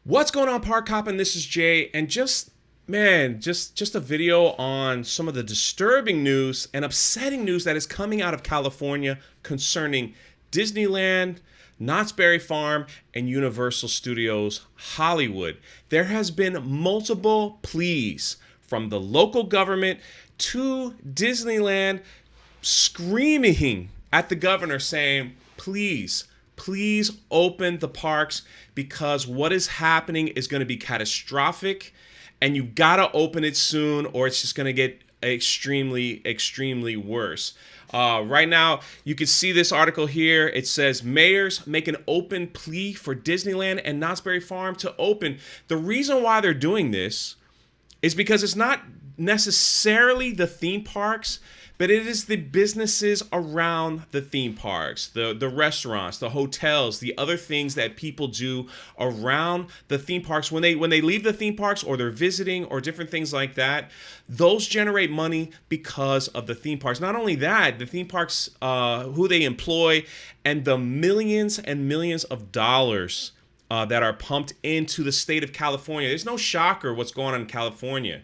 What's going on, Park Hoppin? This is Jay, and just a video on some of the disturbing news and upsetting news that is coming out of California concerning Disneyland, Knott's Berry Farm, and Universal Studios Hollywood. There has been multiple pleas from the local government to Disneyland screaming at the governor saying, please open the parks because what is happening is going to be catastrophic and you got to open it soon or it's just going to get extremely worse. Right now, you can see this article here. It says mayors make an open plea for Disneyland and Knott's Berry Farm to open. The reason why they're doing this is because it's not necessarily the theme parks, but it is the businesses around the theme parks, the restaurants, the hotels, the other things that people do around the theme parks when they leave the theme parks or they're visiting or different things like that. Those generate money because of the theme parks. Not only that, the theme parks, who they employ, and the millions and millions of dollars that are pumped into the state of California. There's no shocker what's going on in California,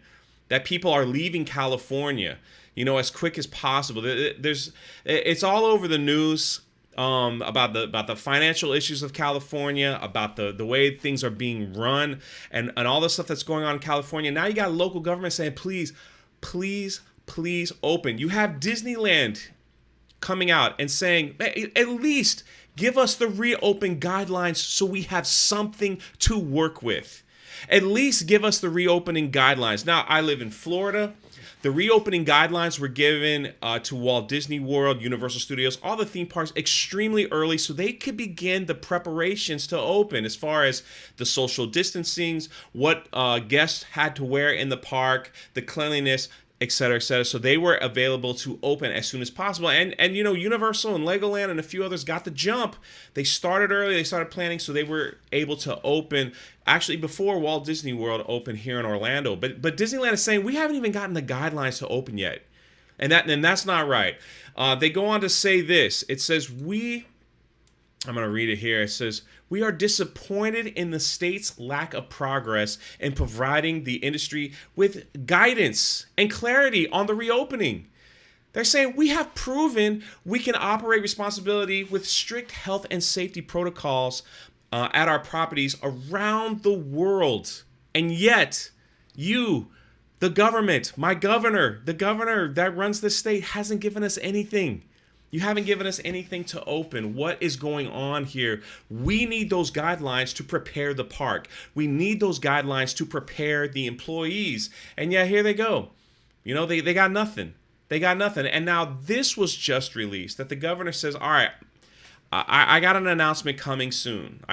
that people are leaving California, as quick as possible. It's all over the news about the financial issues of California, about the way things are being run, and all the stuff that's going on in California. Now you got local government saying, please open. You have Disneyland coming out and saying, hey, at least give us the reopen guidelines so we have something to work with. At least give us the reopening guidelines. Now, I live in Florida. The reopening guidelines were given to Walt Disney World, Universal Studios, all the theme parks extremely early so they could begin the preparations to open as far as the social distancing, what guests had to wear in the park, the cleanliness, etc., etc. So they were available to open as soon as possible. And Universal and Legoland and a few others got the jump. They started early. They started planning, so they were able to open actually before Walt Disney World opened here in Orlando. But Disneyland is saying we haven't even gotten the guidelines to open yet, and that's not right. They go on to say this. It says I'm going to read it here. It says, we are disappointed in the state's lack of progress in providing the industry with guidance and clarity on the reopening. They're saying we have proven we can operate responsibility with strict health and safety protocols at our properties around the world. And yet, the government, my governor, the governor that runs the state hasn't given us anything. You haven't given us anything to open. What is going on here? We need those guidelines to prepare the park. We need those guidelines to prepare the employees. And yeah, here they go. They got nothing. They got nothing. And now this was just released that the governor says, all right, I got an announcement coming soon.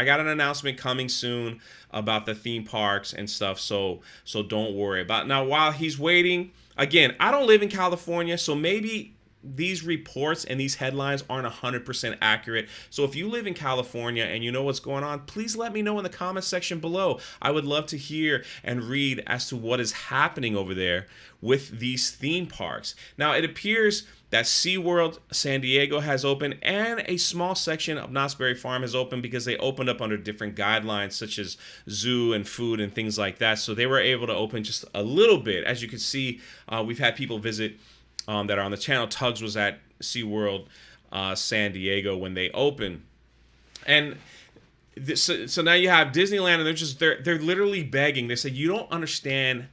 About the theme parks and stuff. So don't worry about it. Now, while he's waiting, again, I don't live in California, so maybe these reports and these headlines aren't 100% accurate. So if you live in California and you know what's going on, please let me know in the comment section below. I would love to hear and read as to what is happening over there with these theme parks. Now, it appears that SeaWorld San Diego has opened and a small section of Knott's Berry Farm has opened because they opened up under different guidelines such as zoo and food and things like that. So they were able to open just a little bit. As you can see, we've had people visit that are on the channel. Tugs was at SeaWorld San Diego when they opened. And so now you have Disneyland, and they're literally begging. They say, you don't understand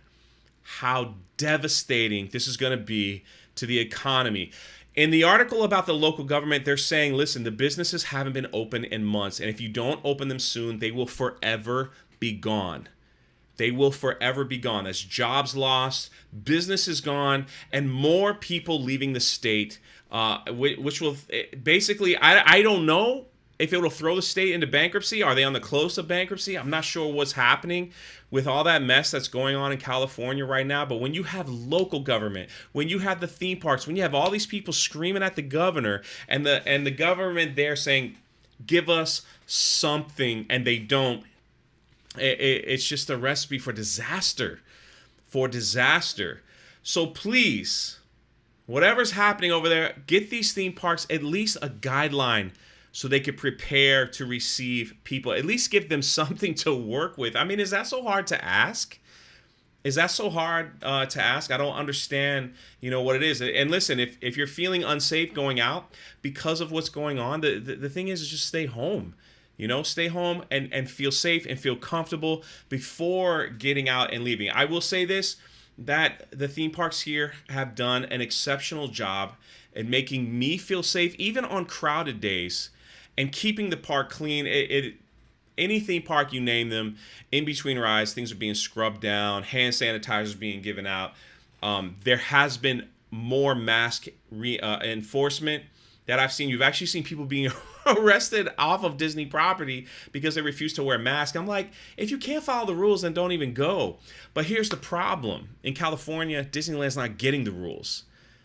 how devastating this is going to be to the economy. In the article about the local government, they're saying, listen, the businesses haven't been open in months, and if you don't open them soon, they will forever be gone. They will forever be gone. That's jobs lost, businesses gone, and more people leaving the state, which will basically, I don't know if it will throw the state into bankruptcy. Are they on the close of bankruptcy? I'm not sure what's happening with all that mess that's going on in California right now. But when you have local government, when you have the theme parks, when you have all these people screaming at the governor and the government there saying, give us something, and they don't, it's just a recipe for disaster. So please, whatever's happening over there, get these theme parks at least a guideline so they could prepare to receive people. At least give them something to work with. I mean, is that so hard to ask? Is that so hard to ask? I don't understand, what it is. And listen, if you're feeling unsafe going out because of what's going on, the thing is just stay home. Stay home and feel safe and feel comfortable before getting out and leaving. I will say this, that the theme parks here have done an exceptional job in making me feel safe, even on crowded days, and keeping the park clean. Any theme park, you name them, in between rides, things are being scrubbed down, hand sanitizers being given out. There has been more mask enforcement that I've seen. You've actually seen people being arrested off of Disney property because they refuse to wear masks. I'm like, if you can't follow the rules, then don't even go. But here's the problem. In California, Disneyland's not getting the rules.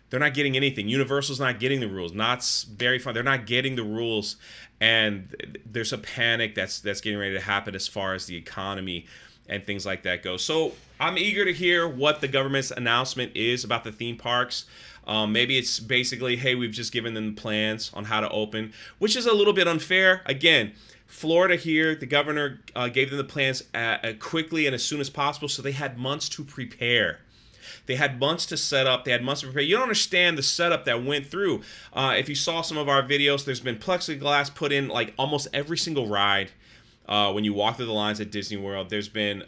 They're not getting anything. Universal's not getting the rules. Knott's very fun. They're not getting the rules, and there's a panic that's getting ready to happen as far as the economy and things like that go. So I'm eager to hear what the government's announcement is about the theme parks. Maybe it's basically, hey, we've just given them plans on how to open, which is a little bit unfair. Again, Florida here, the governor gave them the plans quickly and as soon as possible, so they had months to prepare. They had months to set up. They had months to prepare. You don't understand the setup that went through. If you saw some of our videos, there's been plexiglass put in like almost every single ride. When you walk through the lines at Disney World, there's been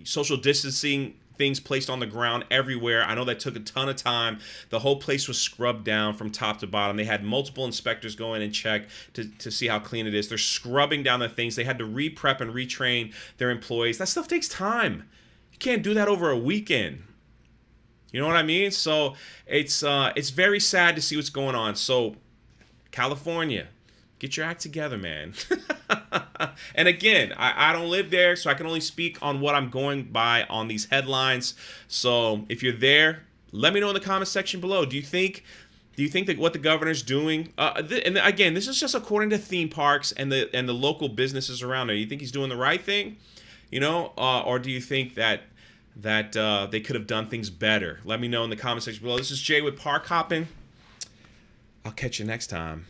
social distancing things placed on the ground everywhere. I know that took a ton of time. The whole place was scrubbed down from top to bottom. They had multiple inspectors go in and check to see how clean it is. They're scrubbing down the things. They had to re-prep and retrain their employees. That stuff takes time. You can't do that over a weekend. You know what I mean? So it's very sad to see what's going on. So California, get your act together, man. And again, I don't live there, so I can only speak on what I'm going by on these headlines. So if you're there, let me know in the comment section below. Do you think that what the governor's doing, and again, this is just according to theme parks and the local businesses around there, you think he's doing the right thing? Or do you think that they could have done things better? Let me know in the comment section below. This is Jay with Park Hoppin'. I'll catch you next time.